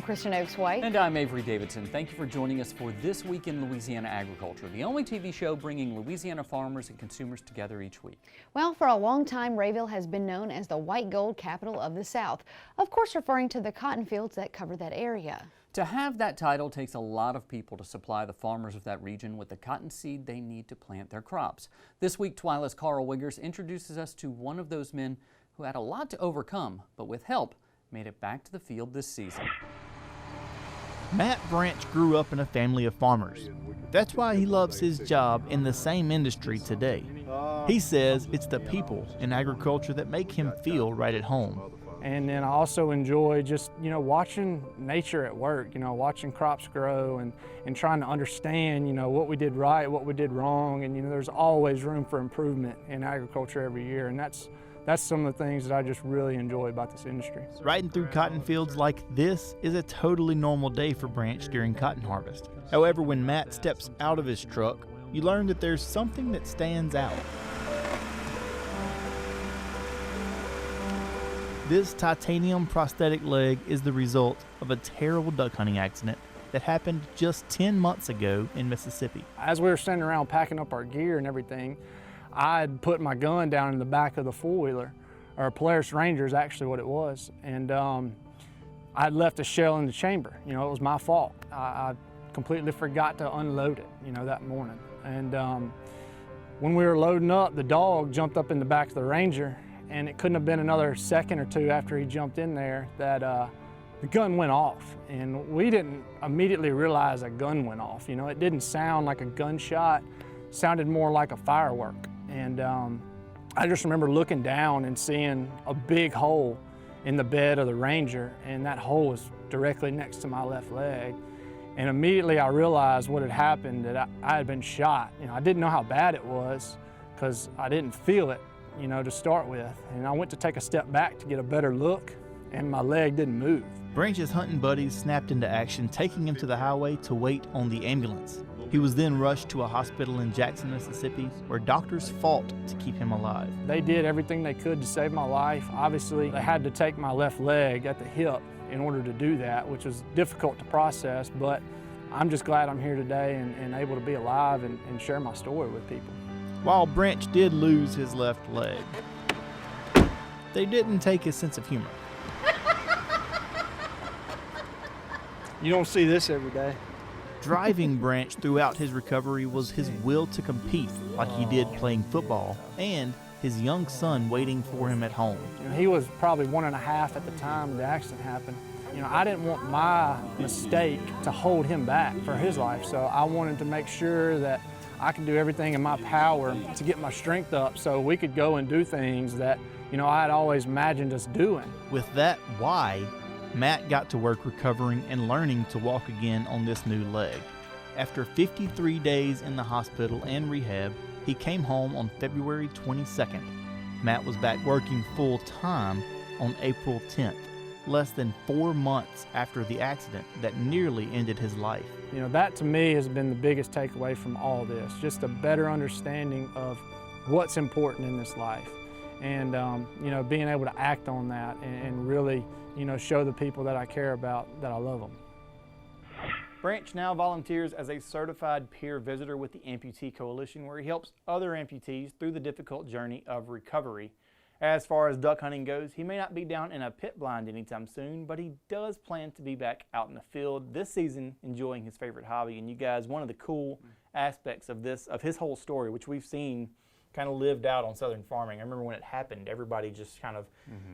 Kristen Oaks-White. And I'm Avery Davidson. Thank you for joining us for This Week in Louisiana Agriculture, the only TV show bringing Louisiana farmers and consumers together each week. Well, for a long time, Rayville has been known as the white gold capital of the South, of course referring to the cotton fields that cover that area. To have that title takes a lot of people to supply the farmers of that region with the cotton seed they need to plant their crops. This week, TWILA's Carl Wiggers introduces us to one of those men who had a lot to overcome, but with help, made it back to the field this season. Matt Branch grew up in a family of farmers. That's why he loves his job in the same industry today. He says it's the people in agriculture that make him feel right at home. And then I also enjoy just, watching nature at work, watching crops grow and trying to understand, what we did right, what we did wrong. And, there's always room for improvement in agriculture every year. And that's some of the things that I just really enjoy about this industry. Riding through cotton fields like this is a totally normal day for Branch during cotton harvest. However, when Matt steps out of his truck, you learn that there's something that stands out. This titanium prosthetic leg is the result of a terrible duck hunting accident that happened just 10 months ago in Mississippi. As we were standing around packing up our gear and everything, I'd put my gun down in the back of the four-wheeler, or Polaris Ranger is actually what it was, and I'd left a shell in the chamber. It was my fault. I completely forgot to unload it, that morning. And when we were loading up, the dog jumped up in the back of the Ranger, and it couldn't have been another second or two after he jumped in there that the gun went off. And we didn't immediately realize a gun went off. It didn't sound like a gunshot, it sounded more like a firework. And I just remember looking down and seeing a big hole in the bed of the Ranger, and that hole was directly next to my left leg. And immediately I realized what had happened, that I had been shot. I didn't know how bad it was because I didn't feel it, to start with. And I went to take a step back to get a better look, and my leg didn't move. Branch's hunting buddies snapped into action, taking him to the highway to wait on the ambulance. He was then rushed to a hospital in Jackson, Mississippi, where doctors fought to keep him alive. They did everything they could to save my life. Obviously, they had to take my left leg at the hip in order to do that, which was difficult to process, but I'm just glad I'm here today and able to be alive and share my story with people. While Branch did lose his left leg, they didn't take his sense of humor. You don't see this every day. Driving Branch throughout his recovery was his will to compete like he did playing football, and his young son waiting for him at home. He was probably 1.5 at the time the accident happened. I didn't want my mistake to hold him back for his life, so I wanted to make sure that I could do everything in my power to get my strength up so we could go and do things that, I had always imagined us doing. With that why, Matt got to work recovering and learning to walk again on this new leg. After 53 days in the hospital and rehab, he came home on February 22nd. Matt was back working full-time on April 10th, less than 4 months after the accident that nearly ended his life. That to me has been the biggest takeaway from all this, just a better understanding of what's important in this life. And, being able to act on that and really, show the people that I care about that I love them. Branch now volunteers as a certified peer visitor with the Amputee Coalition, where he helps other amputees through the difficult journey of recovery. As far as duck hunting goes, he may not be down in a pit blind anytime soon, but he does plan to be back out in the field this season enjoying his favorite hobby. And you guys, one of the cool aspects of his whole story, which we've seen kind of lived out on Southern farming. I remember when it happened, everybody just kind of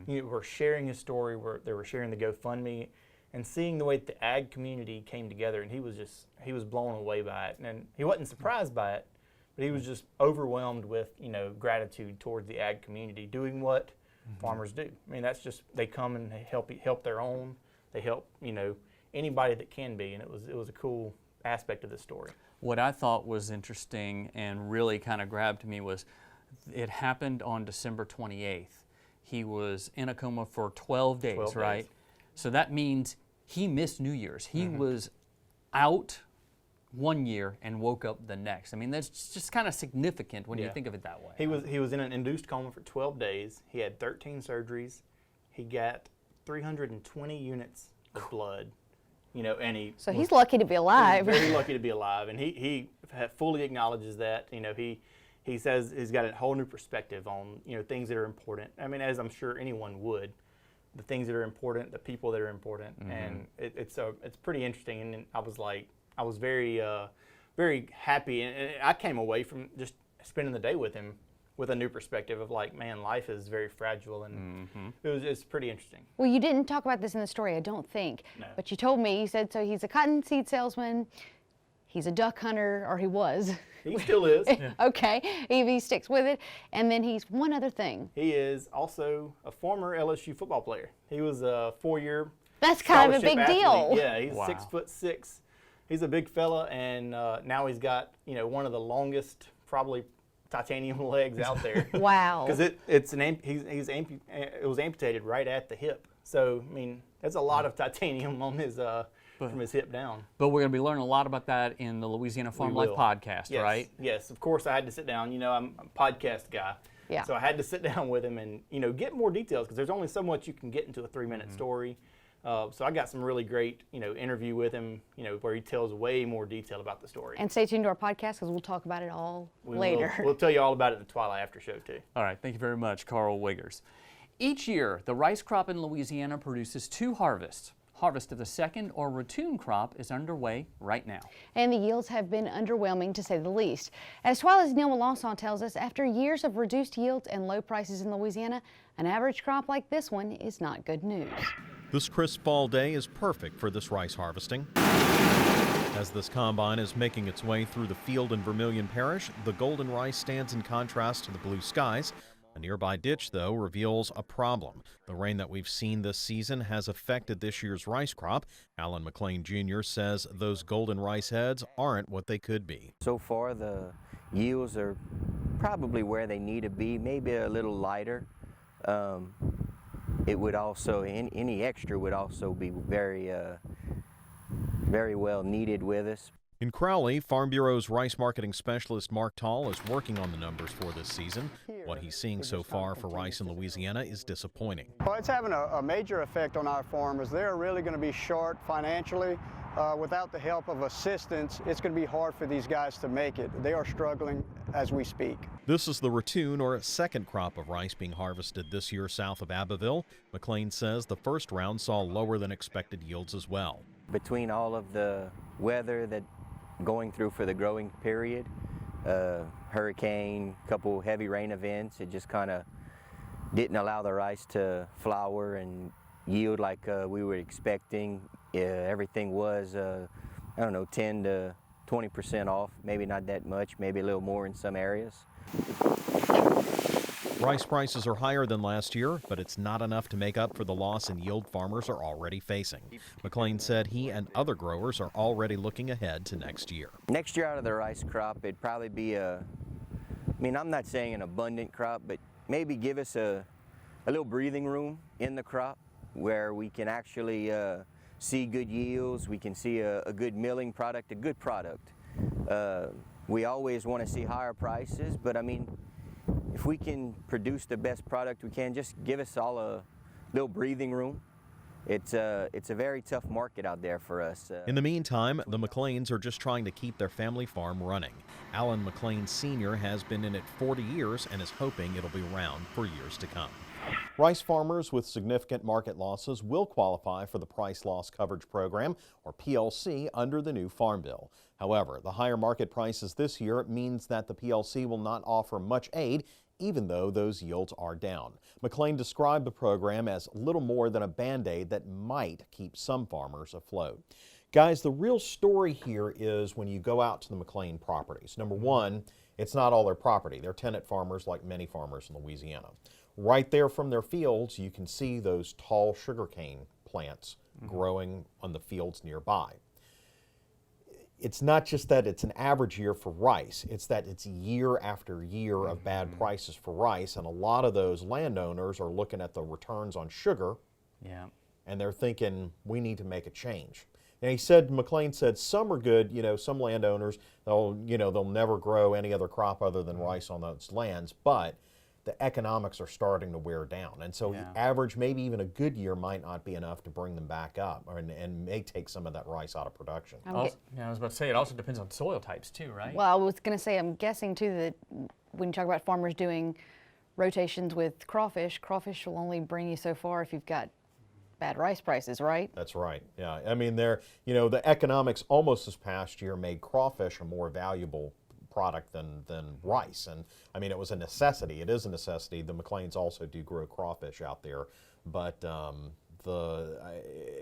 were sharing his story, they were sharing the GoFundMe, and seeing the way that the ag community came together, and he was blown away by it. And he wasn't surprised by it, but he was just overwhelmed with, gratitude towards the ag community doing what farmers do. I mean, that's just, they come and they help their own, they help, anybody that can be, and it was a cool aspect of this story. What I thought was interesting and really kind of grabbed me was it happened on December 28th. He was in a coma for 12 days, 12 right? days. So that means he missed New Year's. He was out one year and woke up the next. I mean, that's just kind of significant when you think of it that way. He was in an induced coma for 12 days. He had 13 surgeries. He got 320 units of blood. You know, and he's lucky to be alive. He's very lucky to be alive, and he fully acknowledges that. You know, he says he's got a whole new perspective on, you know, things that are important. I mean, as I'm sure anyone would, the things that are important, the people that are important, and it's pretty interesting. And I was very very happy, and I came away from just spending the day with him with a new perspective of like, man, life is very fragile, and it's pretty interesting. Well, you didn't talk about this in the story, I don't think, but you told me, you said, so he's a cottonseed salesman, he's a duck hunter, or he was. He still is. Okay, he sticks with it, and then he's one other thing. He is also a former LSU football player. He was a 4-year That's kind of a big athlete. deal. Yeah, he's 6'6". He's a big fella, and now he's got, you know, one of the longest, probably titanium legs out there. Wow. Because it was amputated right at the hip. So I mean, that's a lot of titanium on his from his hip down. But we're going to be learning a lot about that in the Louisiana Farm Life podcast, Yes. right? Yes, of course I had to sit down. You know, I'm a podcast guy. Yeah. So I had to sit down with him and, you know, get more details, because there's only so much you can get into a 3-minute story. So I got some really great, you know, interview with him, you know, where he tells way more detail about the story. And stay tuned to our podcast, because we'll talk about it all later. We'll tell you all about it in the TWILA After Show, too. All right, thank you very much, Carl Wiggers. Each year, the rice crop in Louisiana produces 2 harvests. Harvest of the second or ratoon crop is underway right now. And the yields have been underwhelming, to say the least. As TWILA's Neil Melanson tells us, after years of reduced yields and low prices in Louisiana, an average crop like this one is not good news. This crisp fall day is perfect for this rice harvesting. As this combine is making its way through the field in Vermilion Parish, the golden rice stands in contrast to the blue skies. A nearby ditch, though, reveals a problem. The rain that we've seen this season has affected this year's rice crop. Alan McLean Jr. says those golden rice heads aren't what they could be. So far, the yields are probably where they need to be, maybe a little lighter. It would also, any extra would also be very well needed with us. In Crowley, Farm Bureau's rice marketing specialist Mark Tall is working on the numbers for this season. What he's seeing so far for rice in Louisiana is disappointing. Well, it's having a major effect on our farmers. They're really going to be short financially. Without the help of assistance, it's going to be hard for these guys to make it. They are struggling as we speak. This is the ratoon, or second crop of rice being harvested this year south of Abbeville. McLean says the first round saw lower than expected yields as well. Between all of the weather that going through for the growing period, hurricane, couple heavy rain events, it just kind of didn't allow the rice to flower and yield like we were expecting. Everything was, I don't know, 10 to 20% off, maybe not that much, maybe a little more in some areas. Rice prices are higher than last year, but it's not enough to make up for the loss in yield farmers are already facing. McLean said he and other growers are already looking ahead to next year. Next year out of the rice crop, it'd probably be I mean, I'm not saying an abundant crop, but maybe give us a little breathing room in the crop where we can actually see good yields, we can see a good milling product, a good product. We always want to see higher prices, but I mean, if we can produce the best product we can, just give us all a little breathing room. It's a very tough market out there for us. In the meantime, the McLeans are just trying to keep their family farm running. Alan McLean Sr. has been in it 40 years and is hoping it'll be around for years to come. Rice farmers with significant market losses will qualify for the Price Loss Coverage Program, or PLC, under the new Farm Bill. However, the higher market prices this year means that the PLC will not offer much aid, even though those yields are down. McLean described the program as little more than a Band-Aid that might keep some farmers afloat. Guys, the real story here is when you go out to the McLean properties. Number one, it's not all their property. They're tenant farmers like many farmers in Louisiana. Right there from their fields, you can see those tall sugarcane plants growing on the fields nearby. it's not just that it's an average year for rice, it's that it's year after year of bad prices for rice, and a lot of those landowners are looking at the returns on sugar, and they're thinking, we need to make a change. And he said, McLean said, some are good, some landowners, they'll never grow any other crop other than rice on those lands, but the economics are starting to wear down. And so average, maybe even a good year might not be enough to bring them back up and may take some of that rice out of production. I was about to say, it also depends on soil types too, right? Well, I was going to say, I'm guessing too that when you talk about farmers doing rotations with crawfish will only bring you so far if you've got bad rice prices, right? That's right. Yeah. I mean, the economics almost this past year made crawfish a more valuable product than rice, and I mean, it was a necessity. It is a necessity. The McLeans also do grow crawfish out there, but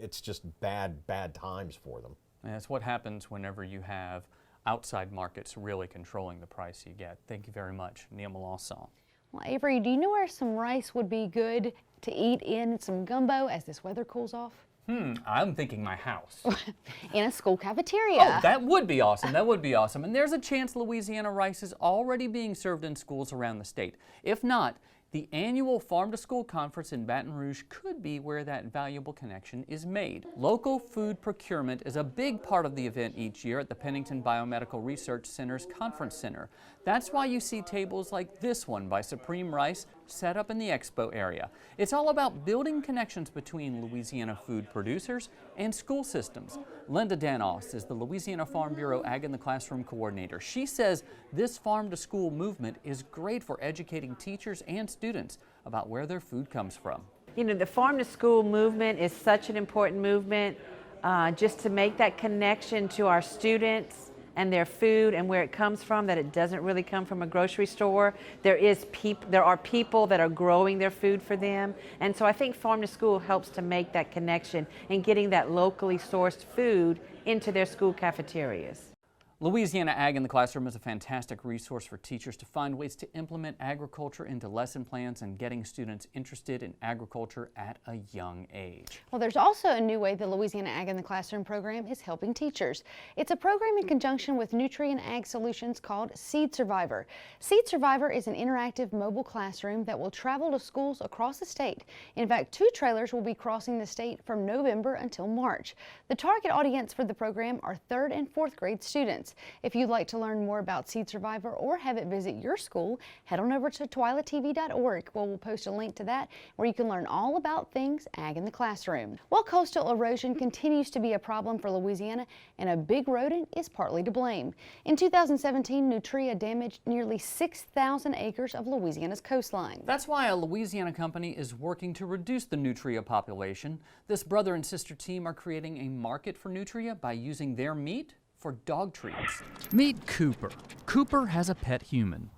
it's just bad times for them. And that's what happens whenever you have outside markets really controlling the price you get. Thank you very much, Neil Melanson. Well, Avery, do you know where some rice would be good to eat in some gumbo as this weather cools off? I'm thinking my house. In a school cafeteria. Oh, that would be awesome. That would be awesome. And there's a chance Louisiana rice is already being served in schools around the state. If not, the annual Farm to School Conference in Baton Rouge could be where that valuable connection is made. Local food procurement is a big part of the event each year at the Pennington Biomedical Research Center's Conference Center. That's why you see tables like this one by Supreme Rice set up in the expo area. It's all about building connections between Louisiana food producers and school systems. Linda Danos is the Louisiana Farm Bureau Ag in the Classroom Coordinator. She says this farm to school movement is great for educating teachers and students about where their food comes from. The farm to school movement is such an important movement just to make that connection to our students and their food and where it comes from, that it doesn't really come from a grocery store. There are people that are growing their food for them. And so I think farm to school helps to make that connection and getting that locally sourced food into their school cafeterias. Louisiana Ag in the Classroom is a fantastic resource for teachers to find ways to implement agriculture into lesson plans and getting students interested in agriculture at a young age. Well, there's also a new way the Louisiana Ag in the Classroom program is helping teachers. It's a program in conjunction with Nutrient Ag Solutions called Seed Survivor. Seed Survivor is an interactive mobile classroom that will travel to schools across the state. In fact, 2 trailers will be crossing the state from November until March. The target audience for the program are 3rd and 4th grade students. If you'd like to learn more about Seed Survivor or have it visit your school, head on over to twilatv.org where we'll post a link to that where you can learn all about things ag in the classroom. Well, coastal erosion continues to be a problem for Louisiana, and a big rodent is partly to blame. In 2017, Nutria damaged nearly 6,000 acres of Louisiana's coastline. That's why a Louisiana company is working to reduce the nutria population. This brother and sister team are creating a market for nutria by using their meat for dog treats. Meet Cooper. Cooper has a pet human.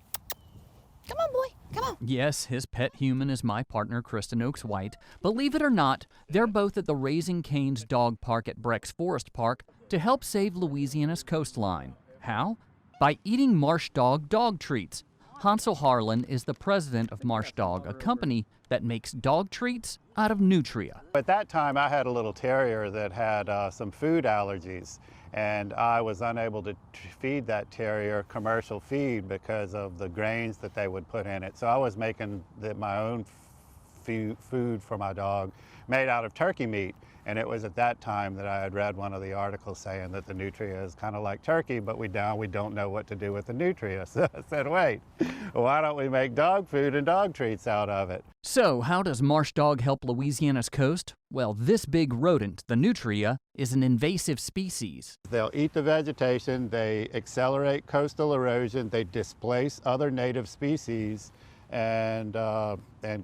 Come on, boy, come on. Yes, his pet human is my partner, Kristen Oaks White. Believe it or not, they're both at the Raising Cane's Dog Park at Breck's Forest Park to help save Louisiana's coastline. How? By eating Marsh Dog dog treats. Hansel Harlan is the president of Marsh Dog, a company that makes dog treats out of nutria. At that time, I had a little terrier that had some food allergies, and I was unable to feed that terrier commercial feed because of the grains that they would put in it. So I was making my own food for my dog made out of turkey meat. And it was at that time that I had read one of the articles saying that the nutria is kind of like turkey, but we don't know what to do with the nutria. So I said, wait, why don't we make dog food and dog treats out of it? So how does Marsh Dog help Louisiana's coast? Well, this big rodent, the nutria, is an invasive species. They'll eat the vegetation, they accelerate coastal erosion, they displace other native species, and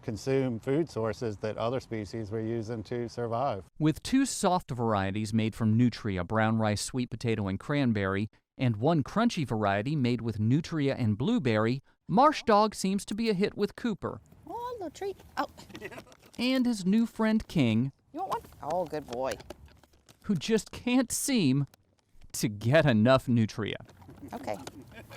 consume food sources that other species were using to survive. With 2 soft varieties made from nutria, brown rice, sweet potato, and cranberry, and 1 crunchy variety made with nutria and blueberry, Marsh Dog seems to be a hit with Cooper. Oh, a little treat. Oh. And his new friend King. You want one? Oh, good boy. Who just can't seem to get enough nutria. Okay.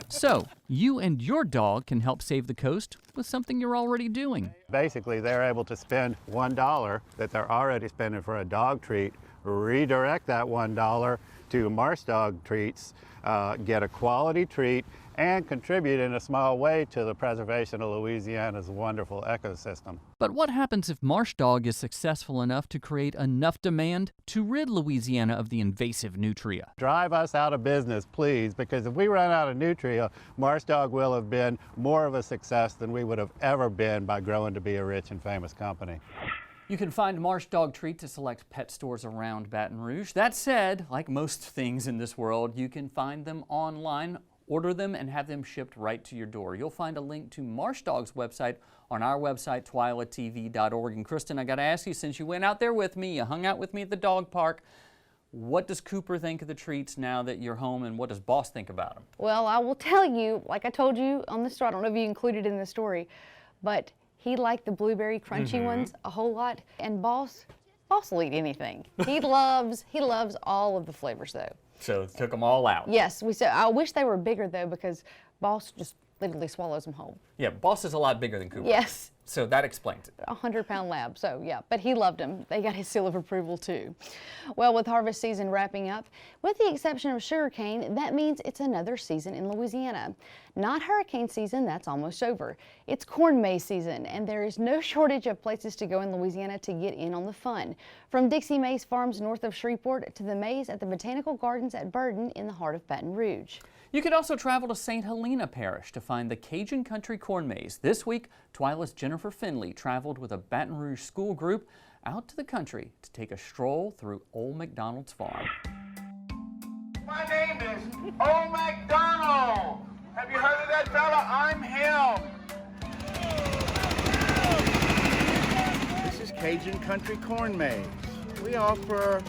So, you and your dog can help save the coast with something you're already doing. Basically, they're able to spend $1 that they're already spending for a dog treat redirect that $1 to Marsh Dog treats, get a quality treat, and contribute in a small way to the preservation of Louisiana's wonderful ecosystem. But what happens if Marsh Dog is successful enough to create enough demand to rid Louisiana of the invasive nutria? Drive us out of business, please, because if we run out of nutria, Marsh Dog will have been more of a success than we would have ever been by growing to be a rich and famous company. You can find Marsh Dog treats at select pet stores around Baton Rouge. That said, like most things in this world, you can find them online, order them, and have them shipped right to your door. You'll find a link to Marsh Dog's website on our website, TWILATV.org. And Kristen, I got to ask you, since you went out there with me, you hung out with me at the dog park, what does Cooper think of the treats now that you're home, and what does Boss think about them? Well, I will tell you, like I told you on the story, I don't know if you included in the story, but he liked the blueberry crunchy ones a whole lot, and Boss will eat anything. He loves all of the flavors though. So took them all out. Yes, I wish they were bigger though, because Boss just literally swallows them whole. Yeah, Boss is a lot bigger than Cooper. Yes. So that explains it. 100-pound lab, so yeah, but he loved them. They got his seal of approval too. Well, with harvest season wrapping up, with the exception of sugarcane, that means it's another season in Louisiana. Not hurricane season, that's almost over. It's corn maze season, and there is no shortage of places to go in Louisiana to get in on the fun. From Dixie Maze Farms north of Shreveport to the maze at the Botanical Gardens at Burden in the heart of Baton Rouge. You could also travel to St. Helena Parish to find the Cajun Country Corn Maze. This week, TWILA's Jennifer Finley traveled with a Baton Rouge school group out to the country to take a stroll through Old MacDonald's farm. My name is Old MacDonald. Have you heard of that fella? I'm him. This is Cajun Country Corn Maze. We offer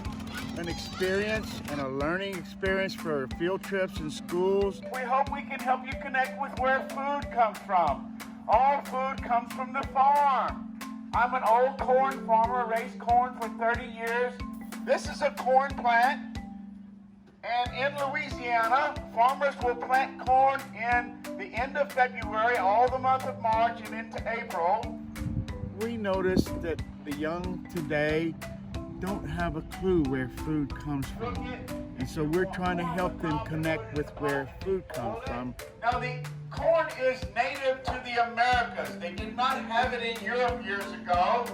an experience and a learning experience for field trips and schools. We hope we can help you connect with where food comes from. All food comes from the farm. I'm an old corn farmer, raised corn for 30 years. This is a corn plant, and in Louisiana, farmers will plant corn in the end of February, all the month of March and into April. We noticed that the young today don't have a clue where food comes from. And so we're trying to help them connect with where food comes from. Now the corn is native to the Americas. They did not have it in Europe years ago.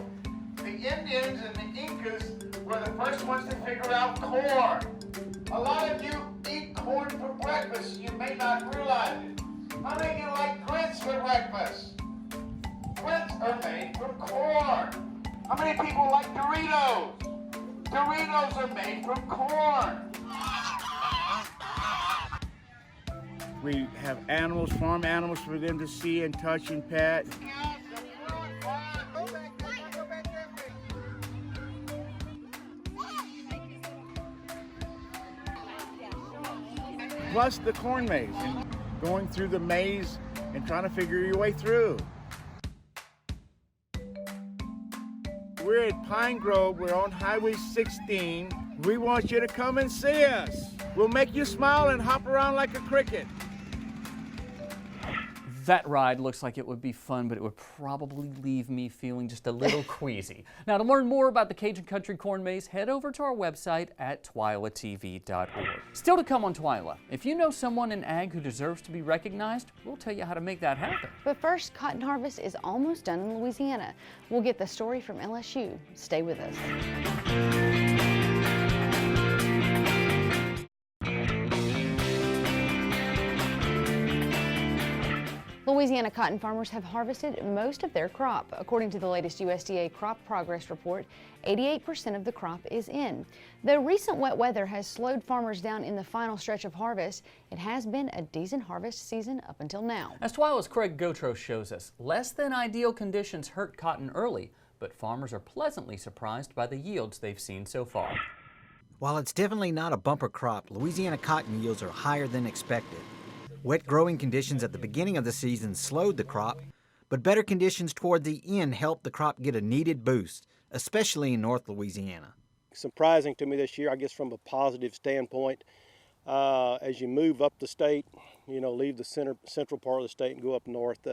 The Indians and the Incas were the first ones to figure out corn. A lot of you eat corn for breakfast. You may not realize it. How many of you like grits for breakfast? Grits are made from corn. How many people like Doritos? Doritos are made from corn. We have animals, farm animals for them to see and touch and pet. Plus the corn maze and going through the maze and trying to figure your way through. We're at Pine Grove, we're on Highway 16. We want you to come and see us. We'll make you smile and hop around like a cricket. That ride looks like it would be fun, but it would probably leave me feeling just a little queasy. Now, to learn more about the Cajun Country Corn Maze, head over to our website at TWILATV.org. Still to come on TWILA, if you know someone in ag who deserves to be recognized, we'll tell you how to make that happen. But first, cotton harvest is almost done in Louisiana. We'll get the story from LSU. Stay with us. Louisiana cotton farmers have harvested most of their crop. According to the latest USDA crop progress report, 88% of the crop is in. Though recent wet weather has slowed farmers down in the final stretch of harvest, it has been a decent harvest season up until now. As TWILA's Craig Gautreaux shows us, less than ideal conditions hurt cotton early, but farmers are pleasantly surprised by the yields they've seen so far. While it's definitely not a bumper crop, Louisiana cotton yields are higher than expected. Wet growing conditions at the beginning of the season slowed the crop, but better conditions toward the end helped the crop get a needed boost, especially in North Louisiana. Surprising to me this year, I guess from a positive standpoint, as you move up the state, leave the central part of the state and go up north,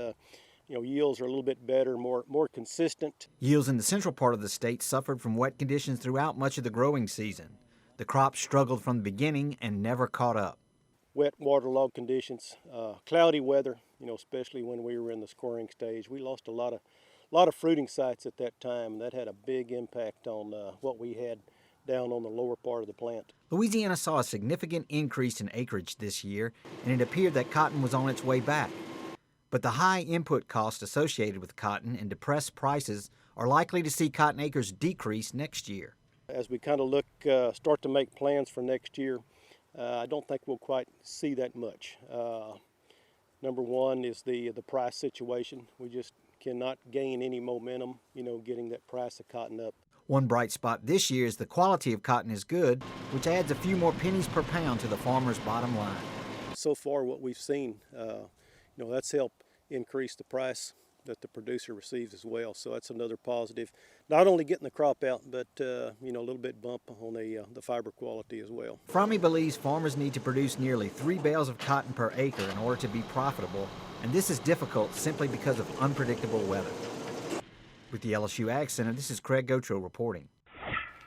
yields are a little bit better, more consistent. Yields in the central part of the state suffered from wet conditions throughout much of the growing season. The crop struggled from the beginning and never caught up. Wet waterlogged conditions, cloudy weather, especially when we were in the scoring stage. We lost a lot of fruiting sites at that time. That had a big impact on what we had down on the lower part of the plant. Louisiana saw a significant increase in acreage this year, and it appeared that cotton was on its way back. But the high input costs associated with cotton and depressed prices are likely to see cotton acres decrease next year. As we kind of start to make plans for next year, I don't think we'll quite see that much. Number one is the price situation. We just cannot gain any momentum, getting that price of cotton up. One bright spot this year is the quality of cotton is good, which adds a few more pennies per pound to the farmer's bottom line. So far what we've seen, that's helped increase the price that the producer receives as well. So that's another positive. Not only getting the crop out, but a little bit bump on the fiber quality as well. Fromme believes farmers need to produce nearly 3 bales of cotton per acre in order to be profitable, and this is difficult simply because of unpredictable weather. With the LSU Ag Center, this is Craig Gautreaux reporting.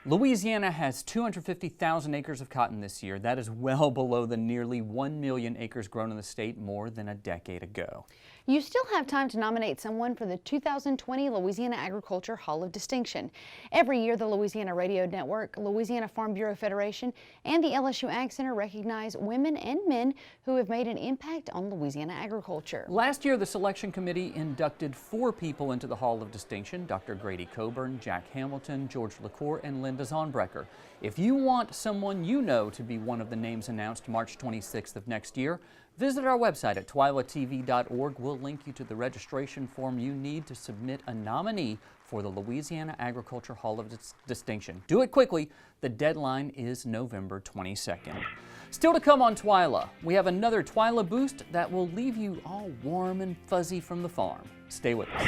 Louisiana has 250,000 acres of cotton this year. That is well below the nearly 1 million acres grown in the state more than a decade ago. You still have time to nominate someone for the 2020 Louisiana Agriculture Hall of Distinction. Every year, the Louisiana Radio Network, Louisiana Farm Bureau Federation, and the LSU Ag Center recognize women and men who have made an impact on Louisiana agriculture. Last year, the selection committee inducted 4 people into the Hall of Distinction: Dr. Grady Coburn, Jack Hamilton, George LaCour, and Linda Zonbrecker. If you want someone you know to be one of the names announced March 26th of next year, visit our website at twilatv.org. We'll link you to the registration form you need to submit a nominee for the Louisiana Agriculture Hall of Distinction. Do it quickly. The deadline is November 22nd. Still to come on TWILA, we have another TWILA boost that will leave you all warm and fuzzy from the farm. Stay with us.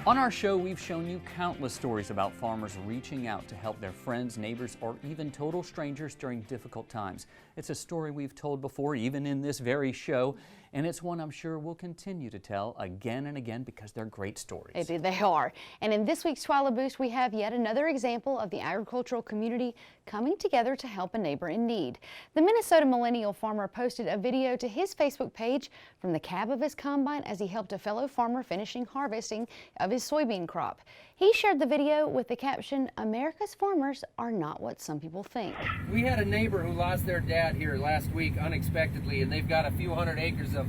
On our show, we've shown you countless stories about farmers reaching out to help their friends, neighbors, or even total strangers during difficult times. It's a story we've told before, even in this very show, and it's one I'm sure we'll continue to tell again and again because they're great stories. They are. And in this week's TWILA Boost, we have yet another example of the agricultural community coming together to help a neighbor in need. The Minnesota millennial farmer posted a video to his Facebook page from the cab of his combine as he helped a fellow farmer finishing harvesting of his soybean crop. He shared the video with the caption, "America's farmers are not what some people think." We had a neighbor who lost their dad here last week unexpectedly, and they've got a few hundred acres of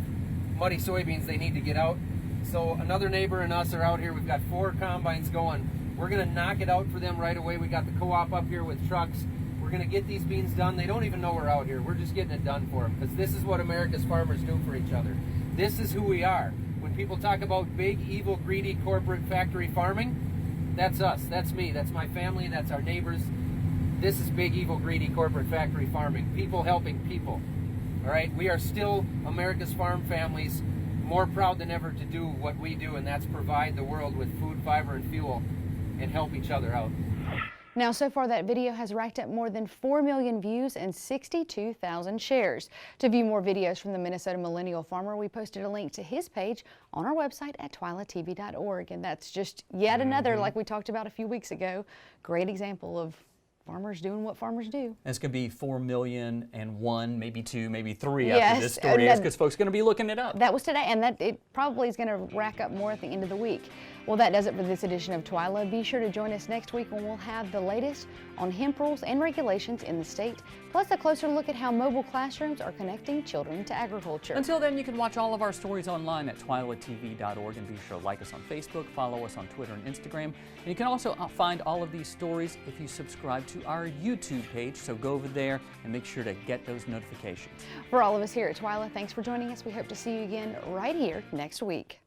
muddy soybeans they need to get out. So another neighbor and us are out here. We've got 4 combines going. We're going to knock it out for them right away. We got the co-op up here with trucks. We're going to get these beans done. They don't even know we're out here. We're just getting it done for them because this is what America's farmers do for each other. This is who we are. When people talk about big, evil, greedy corporate factory farming, that's us. That's me. That's my family. That's our neighbors. This is big, evil, greedy corporate factory farming. People helping people. All right? We are still America's farm families, more proud than ever to do what we do, and that's provide the world with food, fiber, and fuel and help each other out. Now, so far that video has racked up more than 4 million views and 62,000 shares. To view more videos from the Minnesota millennial farmer, we posted a link to his page on our website at twilatv.org. And that's just yet another, like we talked about a few weeks ago, great example of farmers doing what farmers do. This could be 4,000,001, maybe 2, maybe 3 Yes, after this story is, because folks are going to be looking it up. That was today, and that it probably is going to rack up more at the end of the week. Well, that does it for this edition of TWILA. Be sure to join us next week when we'll have the latest on hemp rules and regulations in the state, plus a closer look at how mobile classrooms are connecting children to agriculture. Until then, you can watch all of our stories online at twilatv.org, and be sure to like us on Facebook, follow us on Twitter and Instagram. And you can also find all of these stories if you subscribe to our YouTube page, so go over there and make sure to get those notifications. For all of us here at TWILA, thanks for joining us. We hope to see you again right here next week.